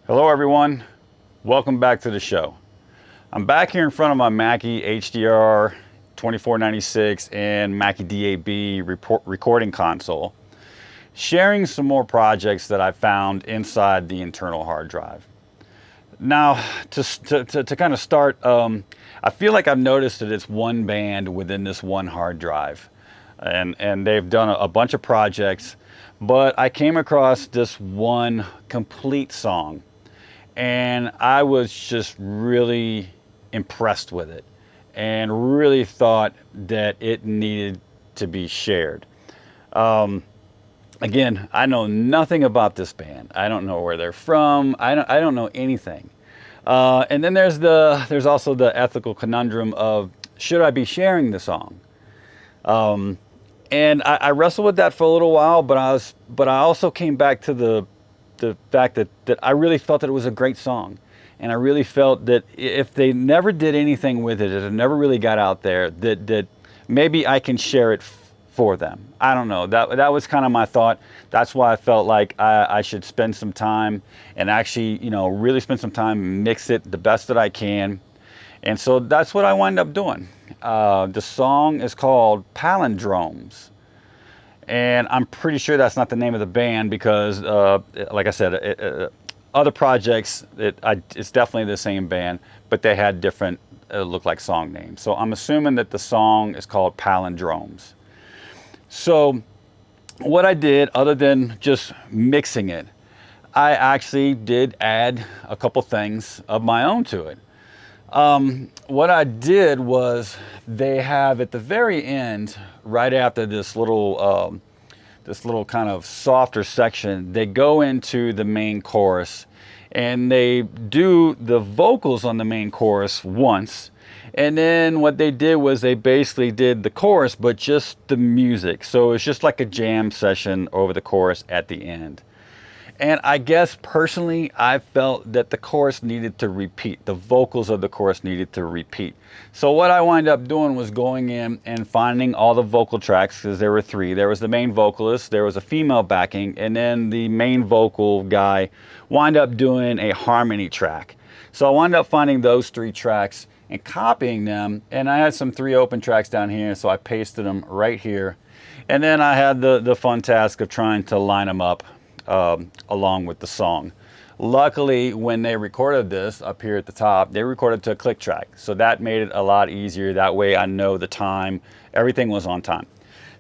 Hello everyone, welcome back to the show. I'm back here in front of my Mackie HDR 2496 and Mackie D8b recording console, sharing some more projects that I found inside the internal hard drive. Now, to kind of start, I feel like I've noticed that it's one band within this one hard drive, and they've done a bunch of projects, but I came across this one complete song and I was just really impressed with it and really thought that it needed to be shared. Again, I know nothing about this band. I don't know where they're from. I don't know anything. And then there's also the ethical conundrum of, should I be sharing the song? And I wrestled with that for a little while, but I also came back to the fact that I really felt that it was a great song. And I really felt that if they never did anything with it, it never really got out there, that maybe I can share it for them. I don't know. That was kind of my thought. That's why I felt like I should spend some time and actually, really spend some time and mix it the best that I can. And so that's what I wound up doing. The song is called Palindromes. And I'm pretty sure that's not the name of the band because, like I said, other projects, it's definitely the same band, but they had different, look like song names. So I'm assuming that the song is called Palindromes. So what I did, other than just mixing it, I actually did add a couple things of my own to it. What I did was they have at the very end, right after this little kind of softer section, they go into the main chorus and they do the vocals on the main chorus once. And then what they did was they basically did the chorus, but just the music. So it's just like a jam session over the chorus at the end. And I guess personally, I felt that the chorus needed to repeat. The vocals of the chorus needed to repeat. So what I wound up doing was going in and finding all the vocal tracks, because there were three. There was the main vocalist, there was a female backing, and then the main vocal guy wound up doing a harmony track. So I wound up finding those three tracks and copying them. And I had some 3 open tracks down here, so I pasted them right here. And then I had the fun task of trying to line them up along with the song. Luckily, when they recorded this up here at the top, they recorded to a click track. So that made it a lot easier. That way I know the time, everything was on time.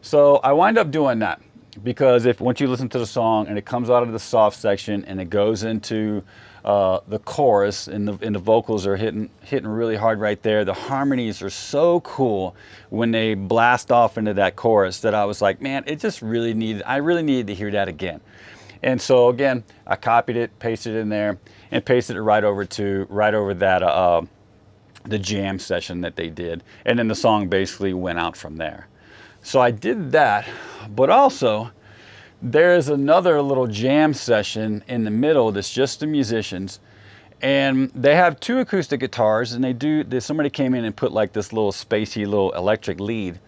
So I wind up doing that because once you listen to the song and it comes out of the soft section and it goes into the chorus and the vocals are hitting really hard right there. The harmonies are so cool when they blast off into that chorus that I was like, man, I really needed to hear that again. And so again, I copied it, pasted it in there, and pasted it right over that the jam session that they did. And then the song basically went out from there. So I did that, but also there's another little jam session in the middle that's just the musicians. And they have 2 acoustic guitars, and somebody came in and put like this little spacey little electric lead.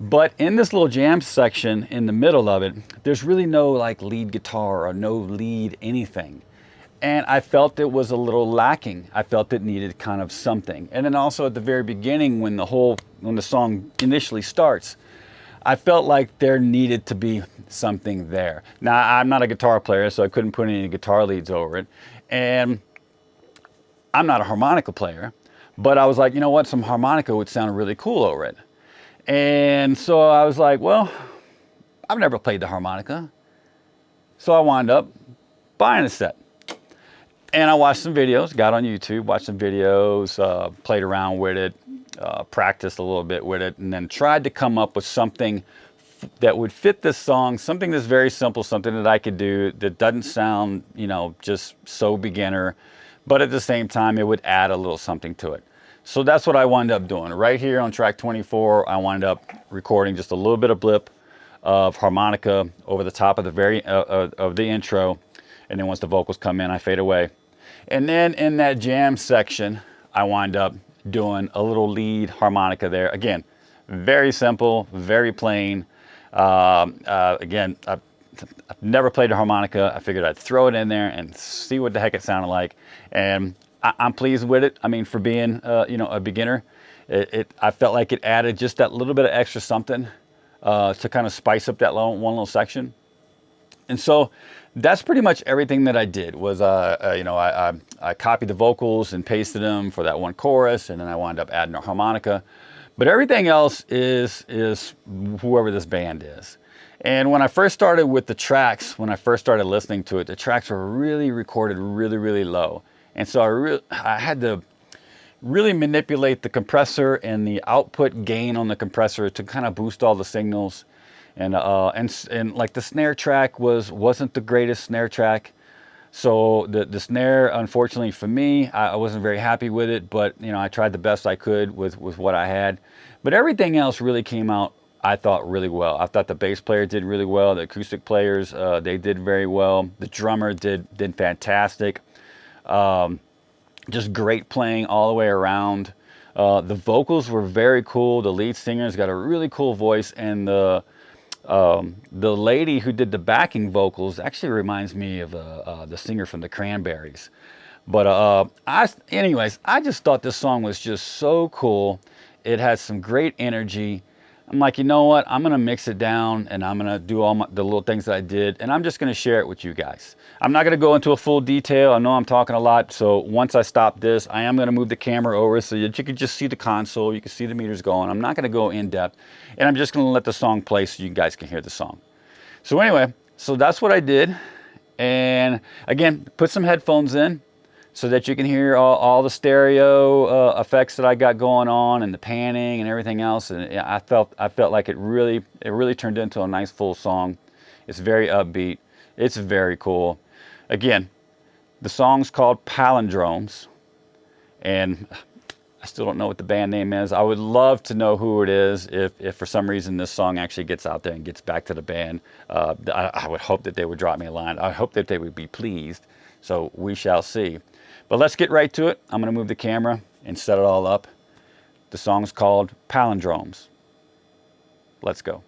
But in this little jam section in the middle of it, there's really no like lead guitar or no lead anything. And I felt it was a little lacking. I felt it needed kind of something. And then also at the very beginning when the song initially starts, I felt like there needed to be something there. Now, I'm not a guitar player, so I couldn't put any guitar leads over it. And I'm not a harmonica player, but I was like, you know what, some harmonica would sound really cool over it. And so I was like, well, I've never played the harmonica. So I wound up buying a set. And I watched some videos, got on YouTube, watched some videos, played around with it, practiced a little bit with it, and then tried to come up with something that would fit this song, something that's very simple, something that I could do that doesn't sound, just so beginner, but at the same time, it would add a little something to it. So that's what I wound up doing. Right here on track 24, I wound up recording just a little bit of blip of harmonica over the top of the intro. And then once the vocals come in, I fade away. And then in that jam section, I wind up doing a little lead harmonica there. Again, very simple, very plain. Again, I've never played a harmonica. I figured I'd throw it in there and see what the heck it sounded like. And I'm pleased with it. I mean, for being, you know, a beginner, I felt like it added just that little bit of extra something to kind of spice up that one little section. And so that's pretty much everything that I did was, you know, I copied the vocals and pasted them for that one chorus, and then I wound up adding a harmonica. But everything else is whoever this band is. And when I first started with the tracks, when I first started listening to it, the tracks were really recorded really, really low. And so I had to really manipulate the compressor and the output gain on the compressor to kind of boost all the signals. And like the snare track wasn't the greatest snare track. So the snare, unfortunately for me, I wasn't very happy with it, but you know, I tried the best I could with what I had. But everything else really came out, I thought, really well. I thought the bass player did really well. The acoustic players, they did very well. The drummer did fantastic. Just great playing all the way around. The vocals were very cool. The lead singer's got a really cool voice, and the lady who did the backing vocals actually reminds me of the singer from the Cranberries. But anyways, I just thought this song was just so cool. It had some great energy. I'm like, you know what? I'm gonna mix it down, and I'm gonna do all the little things that I did, and I'm just gonna share it with you guys. I'm not gonna go into a full detail. I know I'm talking a lot, so once I stop this, I am gonna move the camera over so that you can just see the console, you can see the meters going. I'm not gonna go in depth, and I'm just gonna let the song play so you guys can hear the song. So anyway, so that's what I did. And again, put some headphones in so that you can hear all the stereo effects that I got going on, and the panning and everything else. And I felt like it really turned into a nice full song. It's very upbeat. It's very cool. Again, the song's called Palindromes, and I still don't know what the band name is. I would love to know who it is if for some reason this song actually gets out there and gets back to the band. I would hope that they would drop me a line. I hope that they would be pleased. So we shall see. But let's get right to it. I'm going to move the camera and set it all up. The song's called Palindromes. Let's go.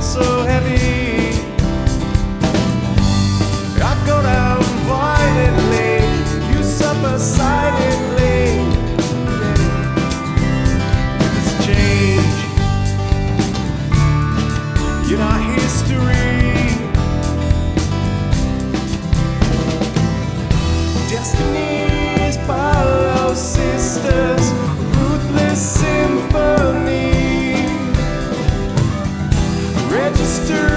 So heavy, I go down violently, you suffer silently. It's change in our history. Destinies follow sisters, ruthless symphony. Register